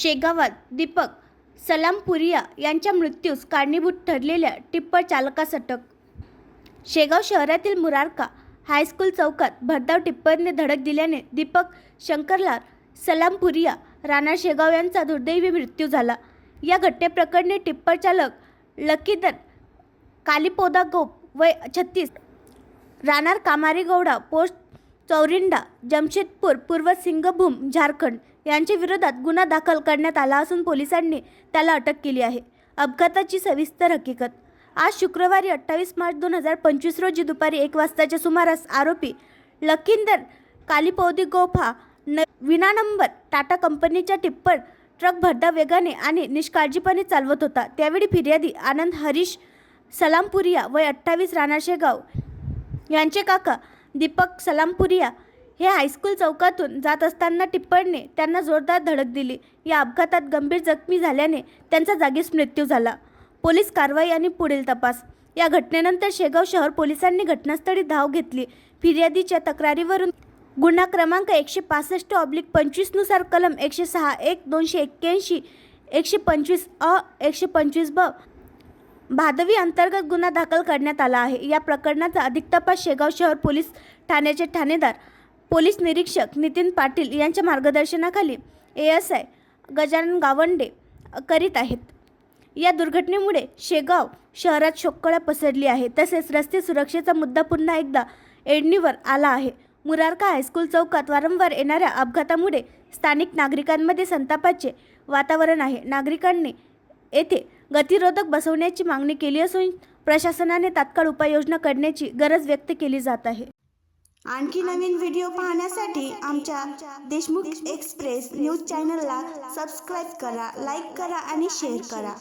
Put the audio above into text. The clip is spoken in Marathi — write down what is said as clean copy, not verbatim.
शेगावात दीपक सलामपुरिया यांच्या मृत्यूस कारणीभूत ठरलेल्या टिप्पर चालकास अटक। शेगाव शहरातील मुरारका हायस्कूल चौकात भरधाव टिप्परने धडक दिल्याने दीपक शंकरलाल सलामपुरिया राणा शेगाव यांचा दुर्दैवी मृत्यू झाला। या घटनेप्रकरणी टिप्पर चालक लकीदर कालीपोदा गोप वय 36 राहणार कामारीगौडा पोस्ट चौरिंडा जमशेदपूर पूर्व सिंगभूम झारखंड यांच्या विरोधात गुन्हा दाखल करण्यात आला असून पोलिसांनी त्याला अटक केली आहे। अपघाताची सविस्तर हकीकत। आज शुक्रवारी 28 मार्च 2025 रोजी दुपारी 1 वाजताच्या सुमारास आरोपी लखींदर कालीपौदी गोप हा विना नंबर टाटा कंपनीचा टिप्पर ट्रक भरधाव वेगाने आणि निष्काळजीपणे चालवत होता। त्यावेळी फिर्यादी आनंद हरीश सलामपुरिया वय 28 राणा शेगाव यांचे काका दीपक सलामपुरिया हे हायस्कूल चौकातून जात असताना टिप्परने त्यांना जोरदार धडक दिली। या अपघातात गंभीर जखमी झाल्याने त्यांचा जागीच मृत्यू झाला। पोलीस कारवाई आणि पुढील तपास। या घटनेनंतर शेगाव शहर पोलिसांनी घटनास्थळी धाव घेतली। फिर्यादीच्या तक्रारीवरून गुन्हा क्रमांक 165/25 नुसार कलम 106(1), 281, 125(अ), 125(ब) भादवी अंतर्गत गुन्हा दाखल करण्यात आला आहे। या प्रकरणाचा अधिक तपास शेगाव शहर पोलीस ठाण्याचे ठाणेदार पोलीस निरीक्षक नितीन पाटील यांच्या मार्गदर्शनाखाली ASI गजानन गावंडे करीत आहेत। या दुर्घटनेमुळे शेगाव शहरात शोककळा पसरली आहे। तसेच रस्ते सुरक्षेचा मुद्दा पुन्हा एकदा ऐरणीवर आला आहे। मुरारका हायस्कूल चौकात वारंवार येणाऱ्या अपघातामुळे स्थानिक नागरिकांमध्ये संतापाचे वातावरण आहे। नागरिकांनी येथे गतिरोधक बसवण्याची मागणी केली असून प्रशासनाने तात्काळ उपाययोजना करण्याची गरज व्यक्त केली जात आहे। आणखी नवीन व्हिडिओ पाहण्यासाठी आमच्या देशमुख एक्सप्रेस न्यूज चॅनलला सबस्क्राईब करा, लाईक करा आणि शेअर करा।